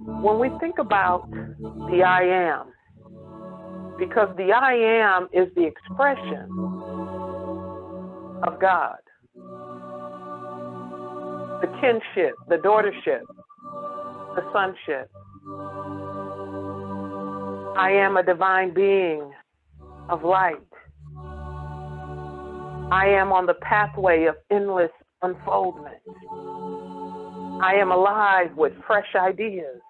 When we think about the I am, because the I am is the expression of God, the kinship, the daughtership, the sonship. I am a divine being of light. I am on the pathway of endless unfoldment. I am alive with fresh ideas.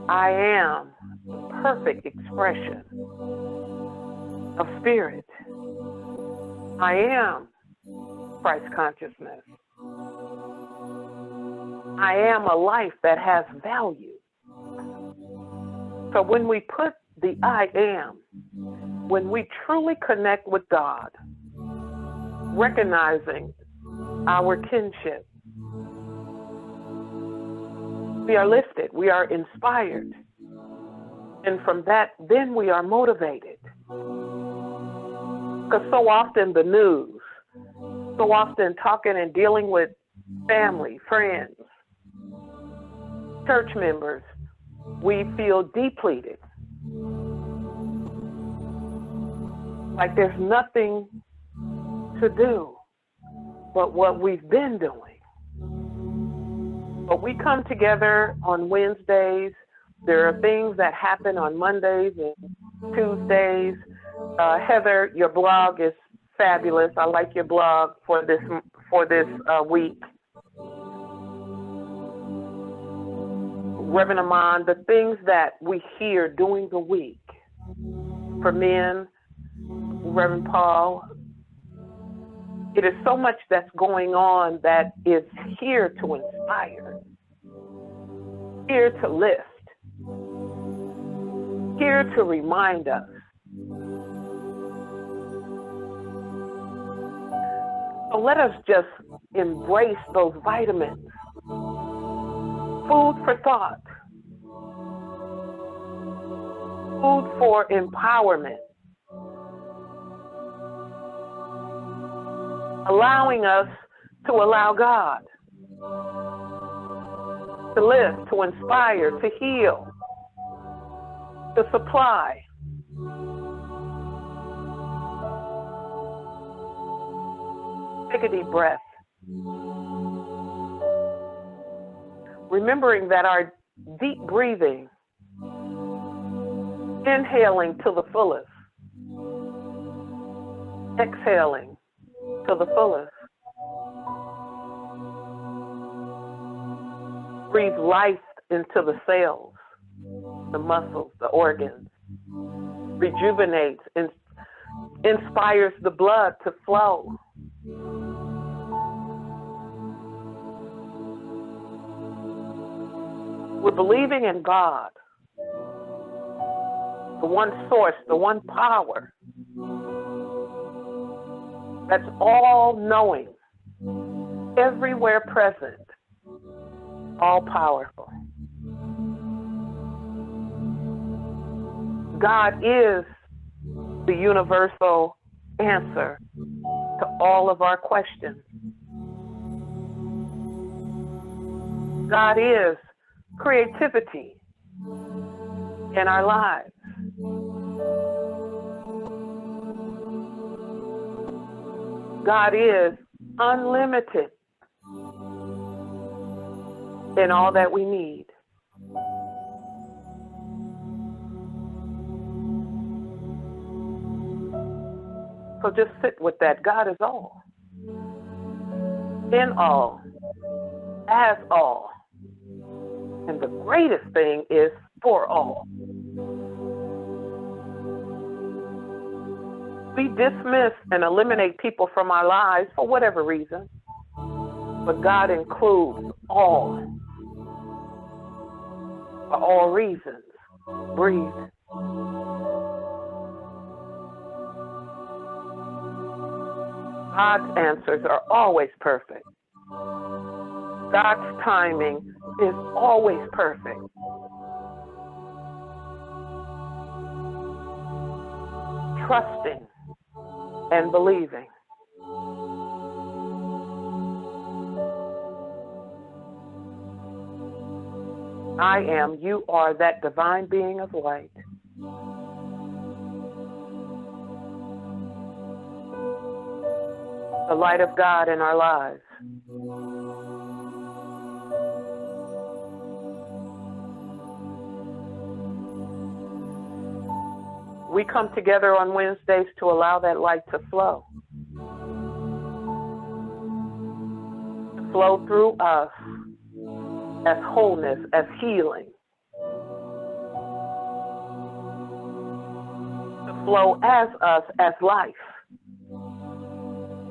I am the perfect expression of spirit. I am Christ consciousness. I am a life that has value. So when we put the I am, when we truly connect with God, recognizing our kinship, we are lifted, we are inspired, and from that, then we are motivated. Because so often the news, so often talking and dealing with family, friends, church members, we feel depleted. Like there's nothing to do but what we've been doing. But we come together on Wednesdays. There are things that happen on Mondays and Tuesdays. Heather, your blog is fabulous. I like your blog for this week. Reverend Amon, the things that we hear during the week for men, Reverend Paul, it is so much that's going on that is here to inspire, here to lift, here to remind us. So let us just embrace those vitamins. Food for thought, food for empowerment, allowing us to allow God to live, to inspire, to heal, to supply. Take a deep breath. Remembering that our deep breathing, inhaling to the fullest, exhaling to the fullest, breathe life into the cells, the muscles, the organs, rejuvenates and inspires the blood to flow. We're believing in God, the one source, the one power that's all knowing, everywhere present, all powerful. God is the universal answer to all of our questions. God is creativity in our lives. God is unlimited in all that we need. So just sit with that. God is all, in all, as all. And the greatest thing is for all. We dismiss and eliminate people from our lives for whatever reason, but God includes all, for all reasons. Breathe. God's answers are always perfect. God's timing is always perfect. Trusting and believing. I am, you are that divine being of light. The light of God in our lives. We come together on Wednesdays to allow that light to flow. To flow through us as wholeness, as healing. To flow as us as life,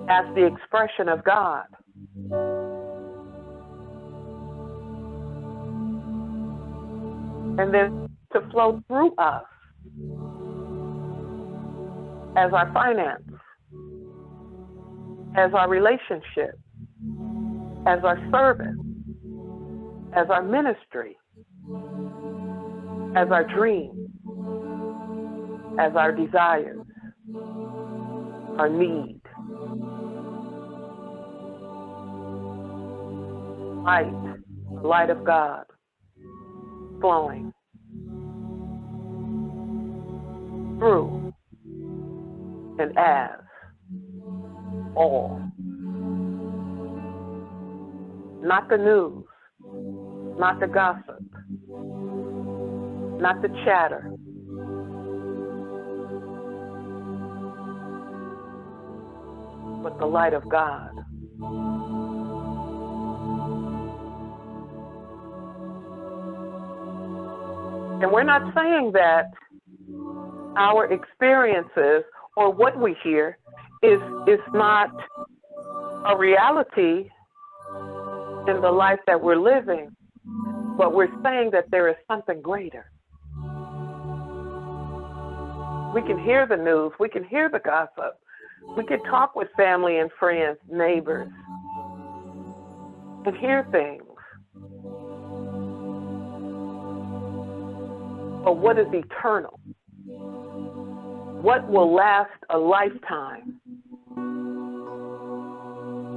as the expression of God. And then to flow through us as our finance, as our relationship, as our service, as our ministry, as our dreams, as our desires, our need. Light, the light of God, flowing through and as all. Not the news, not the gossip, not the chatter, but the light of God. And we're not saying that our experiences or what we hear is not a reality in the life that we're living, but we're saying that there is something greater. We can hear the news, we can hear the gossip, we can talk with family and friends, neighbors, and hear things. But what is eternal? What will last a lifetime?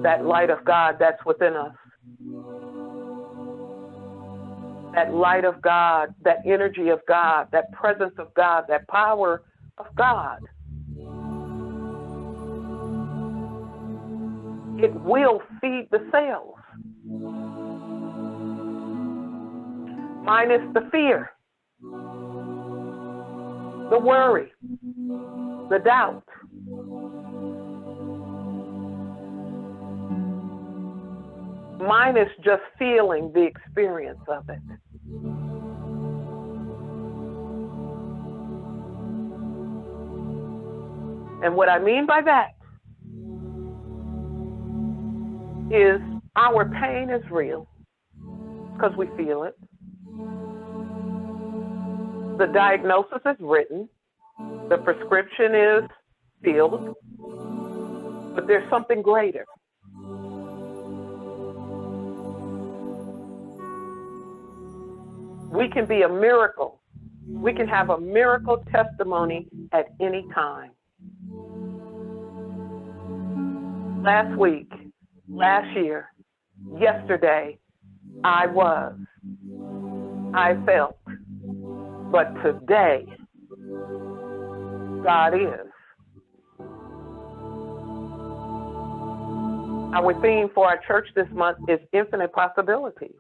That light of God that's within us. That light of God, that energy of God, that presence of God, that power of God. It will feed the cells. Minus the fear, the worry, the doubt. Minus just feeling the experience of it. And what I mean by that is our pain is real because we feel it. The diagnosis is written. The prescription is filled. But there's something greater. We can be a miracle. We can have a miracle testimony at any time. Last week, last year, yesterday, I felt, but today, God is. Our theme for our church this month is infinite possibilities.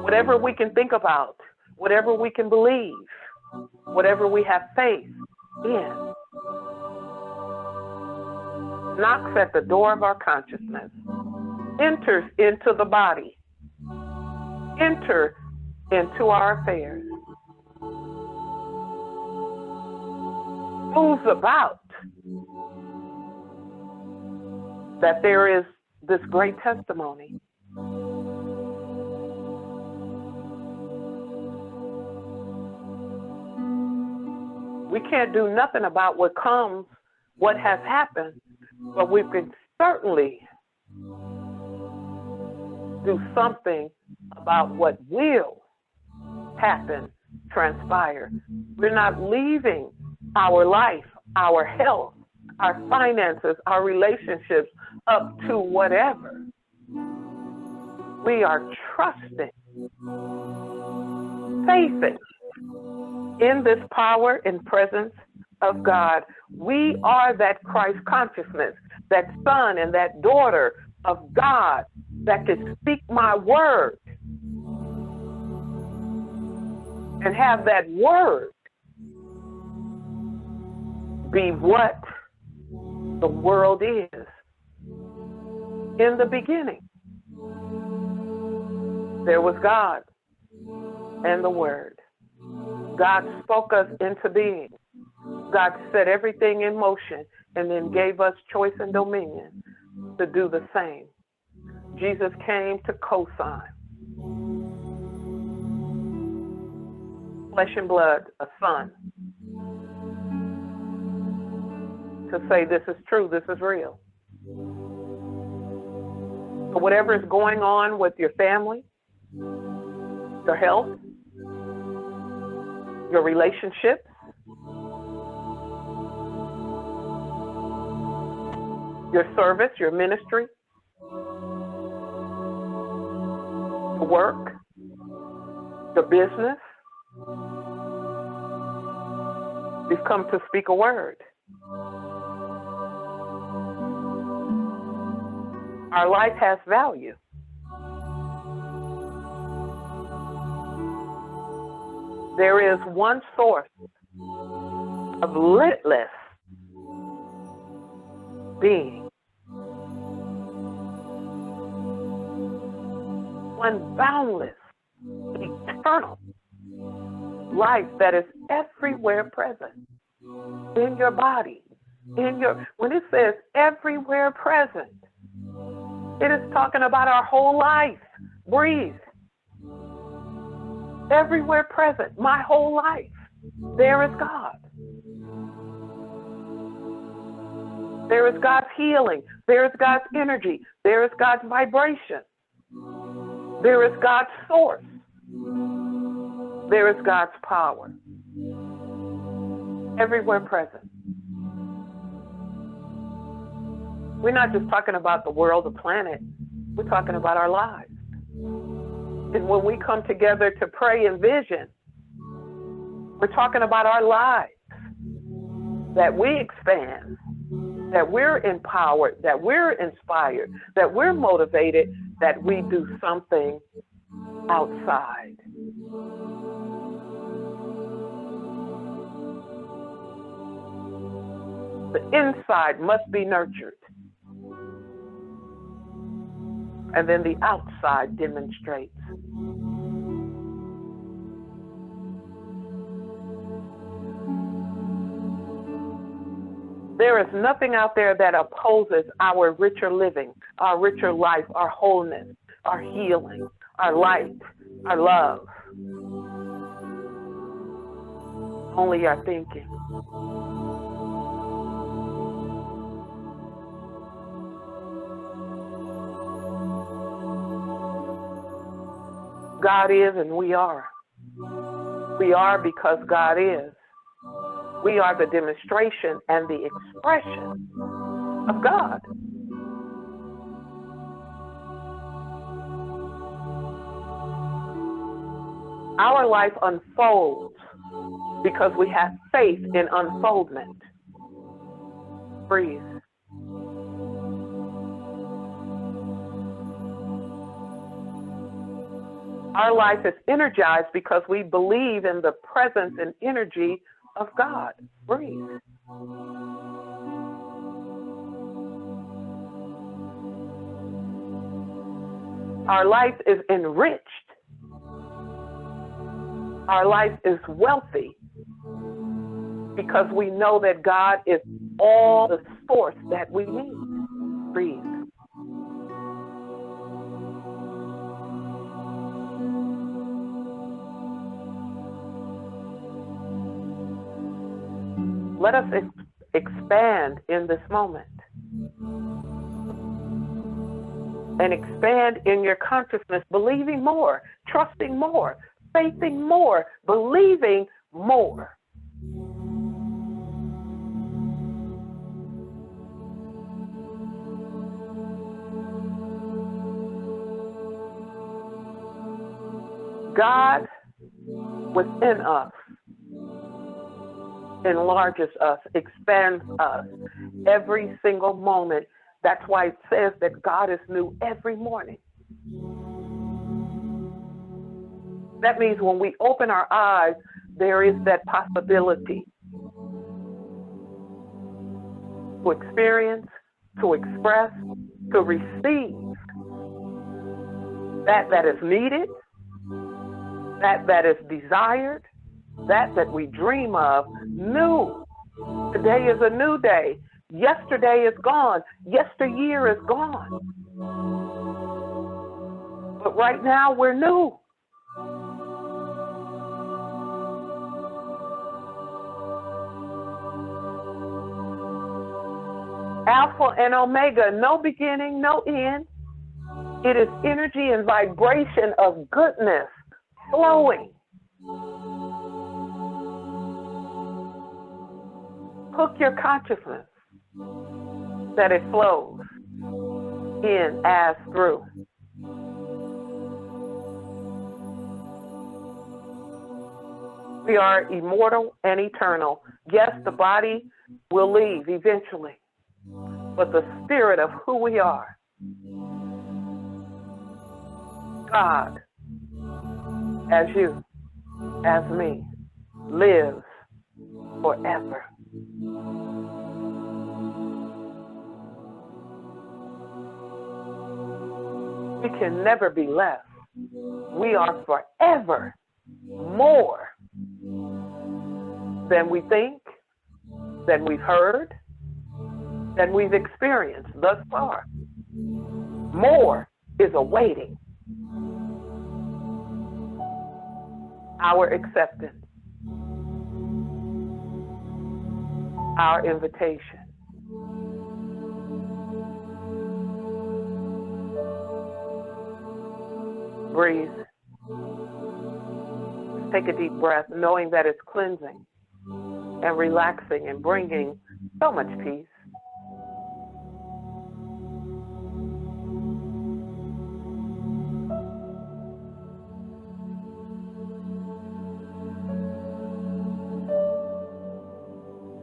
Whatever we can think about, whatever we can believe, whatever we have faith in, knocks at the door of our consciousness, enters into the body, enter into our affairs, moves about, that there is this great testimony. We can't do nothing about what comes, what has happened, but we can certainly do something about what will happen, transpire. We're not leaving our life, our health, our finances, our relationships up to whatever. We are trusting, faithing in this power and presence of God. We are that Christ consciousness, that son and that daughter of God that can speak my word and have that word be what the world is. In the beginning, there was God and the Word. God spoke us into being. God set everything in motion and then gave us choice and dominion to do the same. Jesus came to co-sign. Flesh and blood, a son. To say this is true, this is real. So whatever is going on with your family, your health, your relationships, your service, your ministry, your work, your business, we've come to speak a word. Our life has value. There is one source of limitless being, one boundless, eternal life that is everywhere present in your body, when it says everywhere present, it is talking about our whole life. Breathe. Everywhere present, my whole life. There is God. There is God's healing. There is God's energy. There is God's vibration. There is God's source. There is God's power. Everywhere present. We're not just talking about the world, the planet. We're talking about our lives. And when we come together to pray in vision, we're talking about our lives. That we expand, that we're empowered, that we're inspired, that we're motivated, that we do something outside. The inside must be nurtured. And then the outside demonstrates. There is nothing out there that opposes our richer living, our richer life, our wholeness, our healing, our light, our love. Only our thinking. God is and we are. We are because God is. We are the demonstration and the expression of God. Our life unfolds because we have faith in unfoldment. Breathe. Our life is energized because we believe in the presence and energy of God. Breathe. Our life is enriched. Our life is wealthy because we know that God is all the source that we need. Breathe. Let us expand in this moment. And expand in your consciousness, believing more, trusting more, faithing more, believing more. God within us enlarges us, expands us every single moment. That's why it says that God is new every morning. That means when we open our eyes, there is that possibility to experience, to express, to receive that is needed, that is desired, that we dream of. New. Today is a new day. Yesterday is gone. Yesteryear is gone. But right now we're new. Alpha and Omega, no beginning, no end. It is energy and vibration of goodness flowing. Hook your consciousness that it flows in as through. We are immortal and eternal. Yes, the body will leave eventually, but the spirit of who we are, God, as you, as me, lives forever. We can never be less. We are forever more than we think, than we've heard, than we've experienced thus far. More is awaiting our acceptance, our invitation. Breathe. Take a deep breath, knowing that it's cleansing and relaxing and bringing so much peace.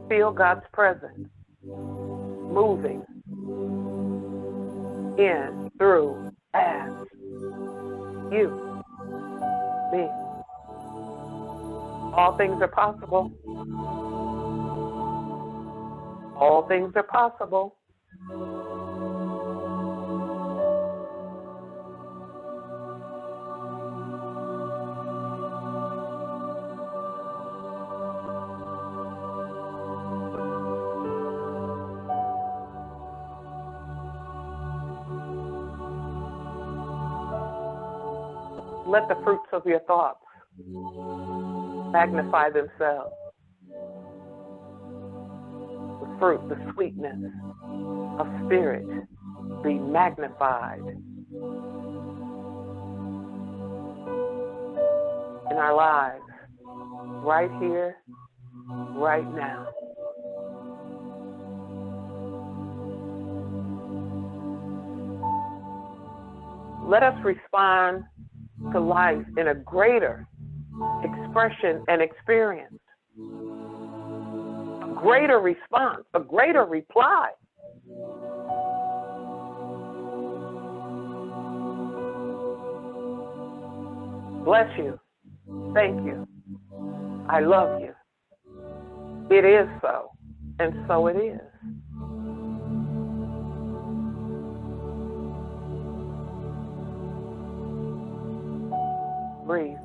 Feel God's presence moving in, through, as you, me. All things are possible. All things are possible. Let the fruits of your thoughts magnify themselves. The fruit, the sweetness of spirit be magnified in our lives, right here, right now. Let us respond to life in a greater expression and experience, a greater response, a greater reply. Bless you. Thank you. I love you. It is so, and so it is. Breathe.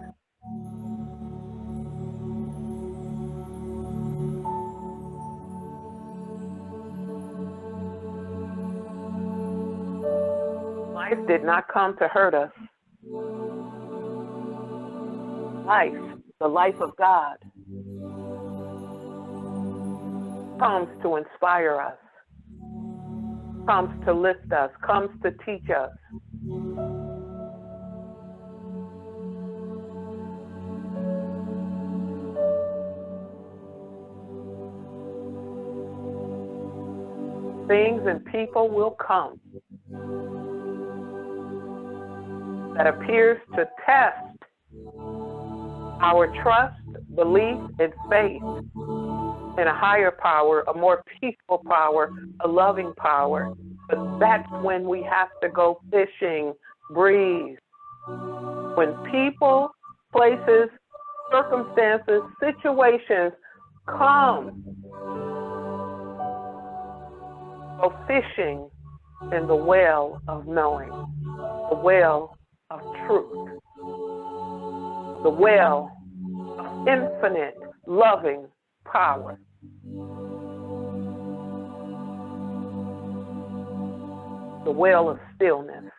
Life did not come to hurt us. Life, the life of God, comes to inspire us, comes to lift us, comes to teach us. Things and people will come that appears to test Our trust, belief, and faith in a higher power, a more peaceful power, a loving power. But that's when we have to go fishing, breathe. When people, places, circumstances, situations come, go fishing in the well of knowing, the well of truth, the well of infinite loving power. The well of stillness.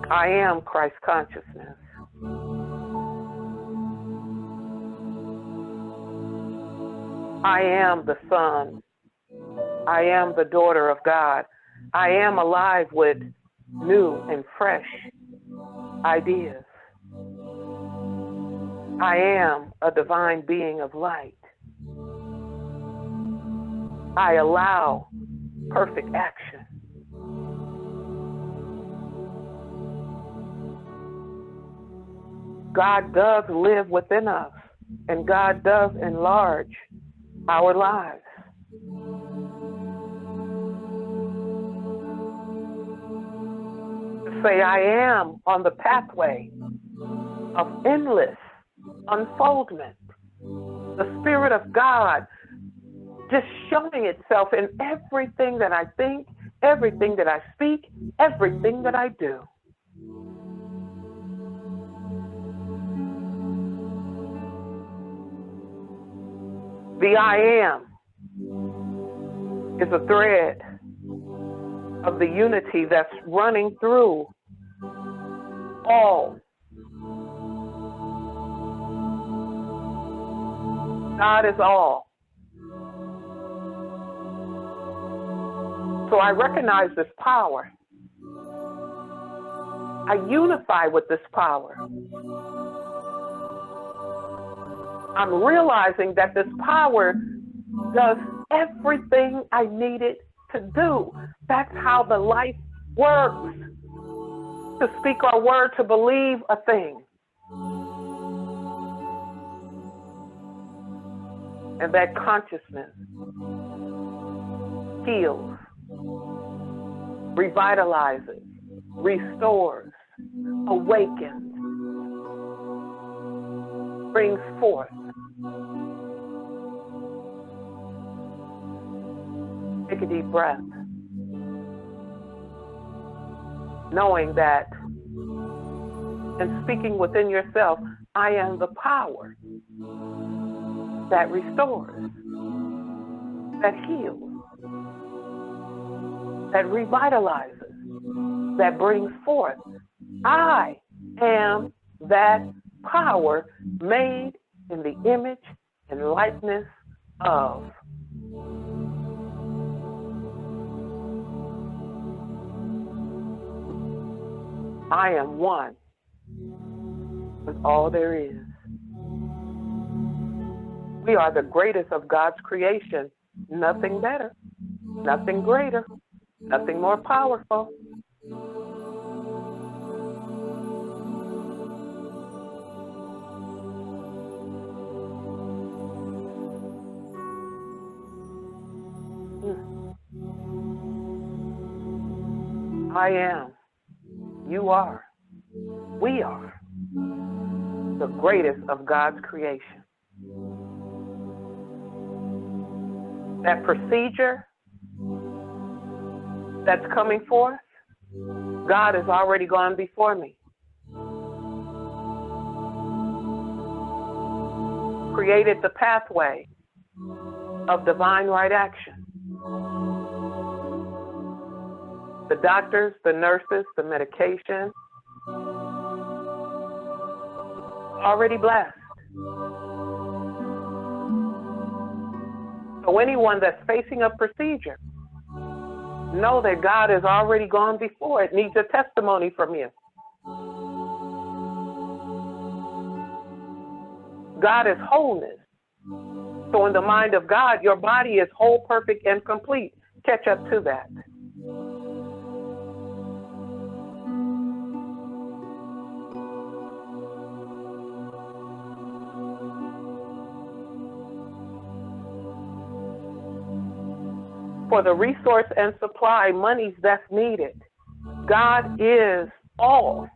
I am Christ consciousness. I am the Son. I am the daughter of God. I am alive with new and fresh ideas. I am a divine being of light. I allow perfect action. God does live within us, and God does enlarge our lives. Say, I am on the pathway of endless unfoldment. The Spirit of God just showing itself in everything that I think, everything that I speak, everything that I do. The I am is a thread of the unity that's running through all. God is all. So I recognize this power. I unify with this power. I'm realizing that this power does everything I need it to do. That's how the life works. To speak a word, to believe a thing. And that consciousness heals, revitalizes, restores, awakens, brings forth. Take a deep breath, knowing that and speaking within yourself, I am the power that restores, that heals, that revitalizes, that brings forth. I am that power made in the image and likeness of. I am one with all there is. We are the greatest of God's creation. Nothing better, nothing greater, nothing more powerful. I am, you are, we are the greatest of God's creation. That procedure that's coming forth, God has already gone before me. Created the pathway of divine right action. The doctors, the nurses, the medication, already blessed. So anyone that's facing a procedure, know that God has already gone before. It needs a testimony from you. God is wholeness. So in the mind of God, your body is whole, perfect, and complete. Catch up to that. For the resource and supply monies that's needed, God is all.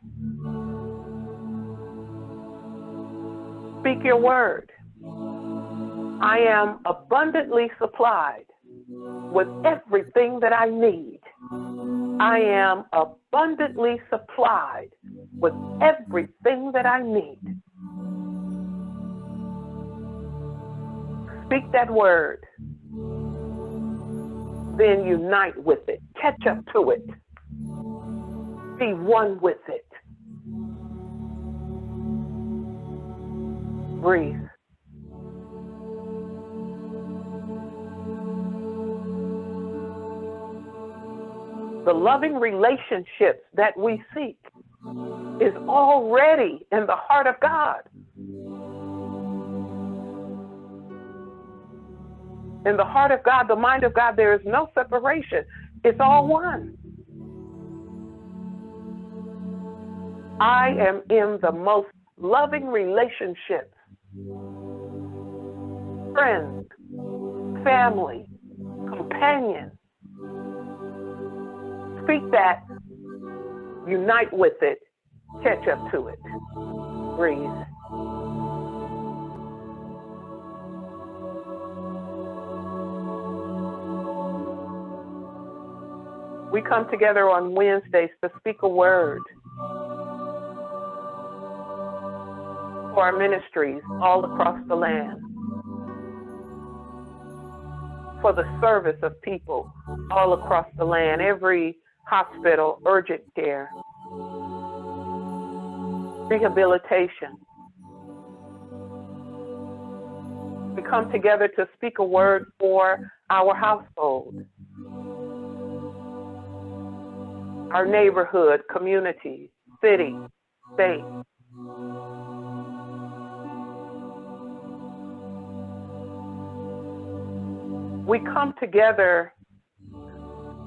Speak your word. I am abundantly supplied with everything that I need. I am abundantly supplied with everything that I need. Speak that word. Then unite with it. Catch up to it. Be one with it. Breathe. The loving relationships that we seek is already in the heart of God. In the heart of God, the mind of God, there is no separation. It's all one. I am in the most loving relationships. Friends, family, companions. Speak that, unite with it, catch up to it. Breathe. We come together on Wednesdays to speak a word for our ministries all across the land, for the service of people all across the land, every hospital, urgent care, rehabilitation. We come together to speak a word for our household, our neighborhood, community, city, state. We come together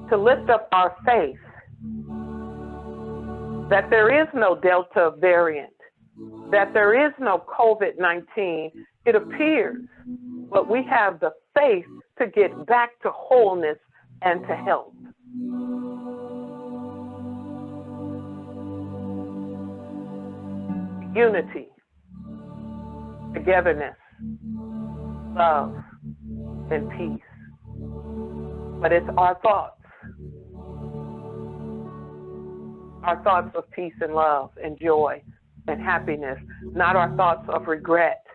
to lift up our faith that there is no Delta variant, that there is no COVID-19. It appears, but we have the faith to get back to wholeness and to health. Unity, togetherness, love, and peace. But it's our thoughts of peace and love and joy and happiness, not our thoughts of regret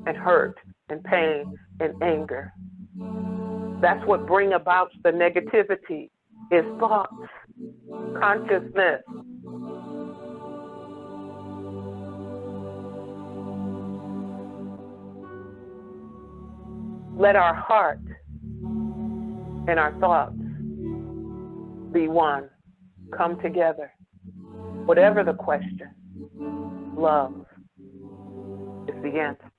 and hurt and pain and anger. That's what brings about the negativity, is thoughts, consciousness. Let our heart and our thoughts be one. Come together. Whatever the question, love is the answer.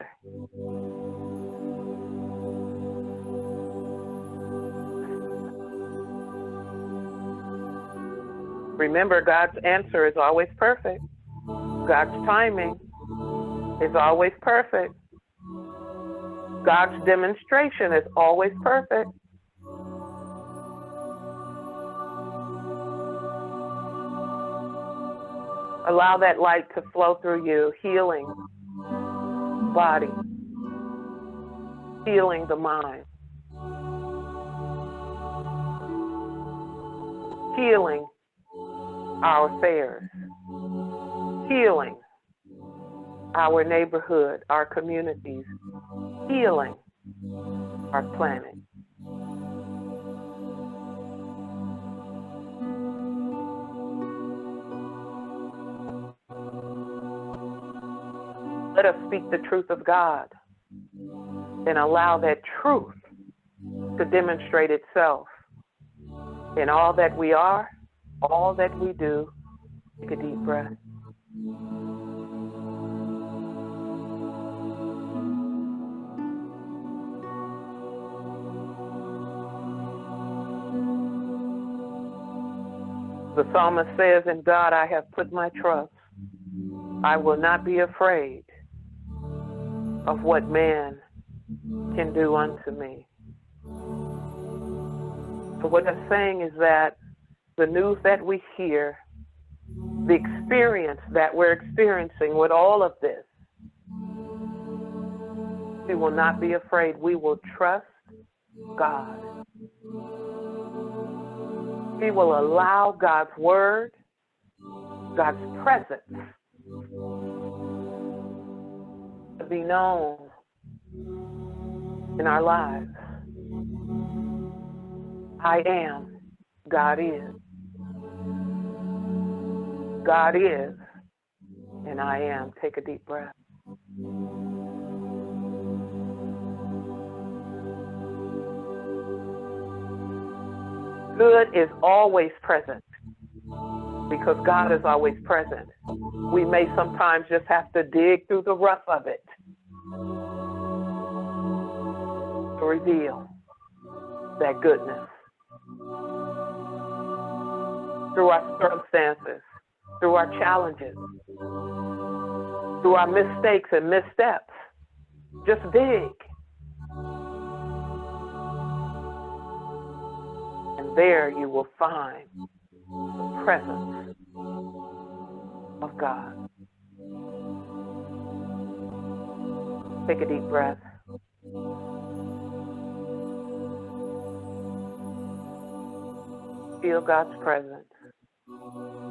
Remember, God's answer is always perfect. God's timing is always perfect. God's demonstration is always perfect. Allow that light to flow through you, healing body, healing the mind, healing our affairs, healing our neighborhood, our communities, healing our planet. Let us speak the truth of God and allow that truth to demonstrate itself in all that we are, all that we do. Take a deep breath. The psalmist says, "In God I have put my trust. I will not be afraid of what man can do unto me." So what I'm saying is that the news that we hear, the experience that we're experiencing with all of this, we will not be afraid. We will trust God. We will allow God's word, God's presence to be known in our lives. I am, God is. God is, and I am. Take a deep breath. Good is always present because God is always present. We may sometimes just have to dig through the rough of it to reveal that goodness. Through our circumstances, through our challenges, through our mistakes and missteps. Just dig. And there you will find the presence of God. Take a deep breath. Feel God's presence.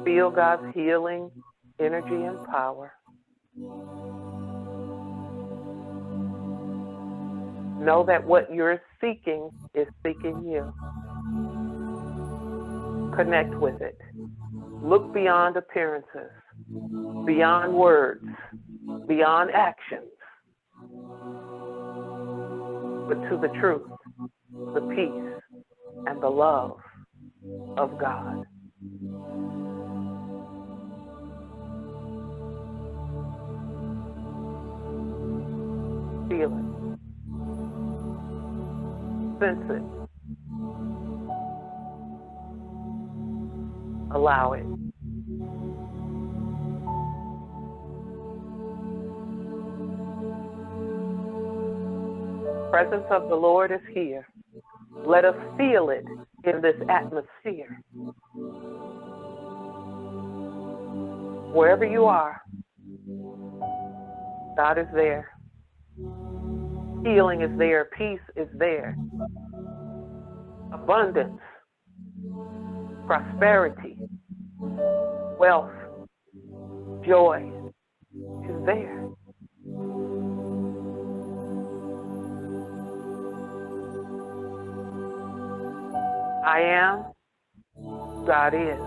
Feel God's healing energy and power. Know that what you're seeking is seeking you. Connect with it. Look beyond appearances, beyond words, beyond actions, but to the truth, the peace, and the love of God. Feel it. Sense it. Allow it. The presence of the Lord is here. Let us feel it in this atmosphere. Wherever you are, God is there. Healing is there. Peace is there. Abundance, prosperity, wealth, joy is there. I am, God is.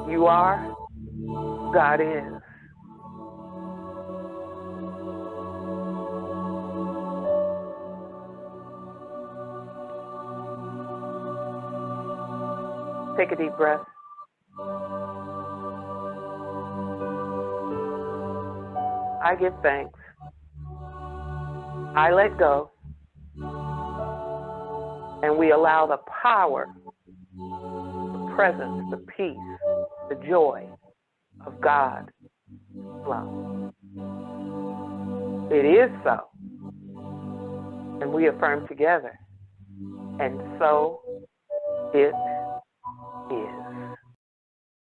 You are, God is. Take a deep breath. I give thanks. I let go. And we allow the power, the presence, the peace, the joy of God to flow. It is so. And we affirm together. And so it